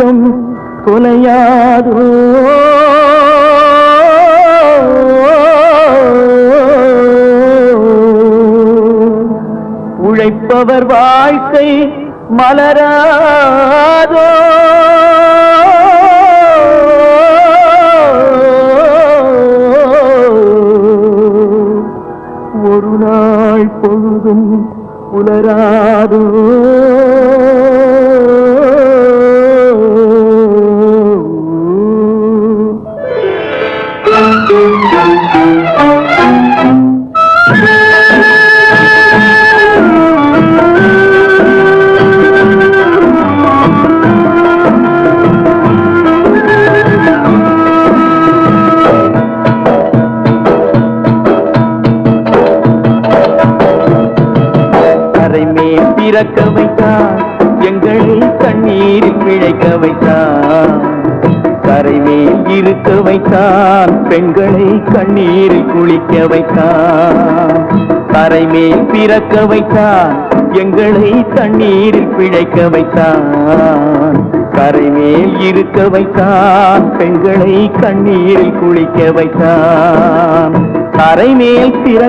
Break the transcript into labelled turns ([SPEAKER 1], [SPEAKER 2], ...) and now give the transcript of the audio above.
[SPEAKER 1] தூக்கம் தொலையாதோ உழைப்பவர் வாழ்க்கை மலராதோ ஒரு நாள் பொழுதும் புலராதோ பிறக்க வைத்தான் எங்களை கண்ணீரில் பிழைக்க வைத்தான் கரைமேல் இருக்க வைத்தான் பெண்களை கண்ணீரில் குளிக்க வைத்தான் கரைமேல் பிறக்க வைத்தான் எங்களை தண்ணீரில் பிழைக்க வைத்தான் கரைமேல் இருக்க வைத்தான் பெண்களை கண்ணீரில் குளிக்க வைத்தான் கரைமேல் பிறக்க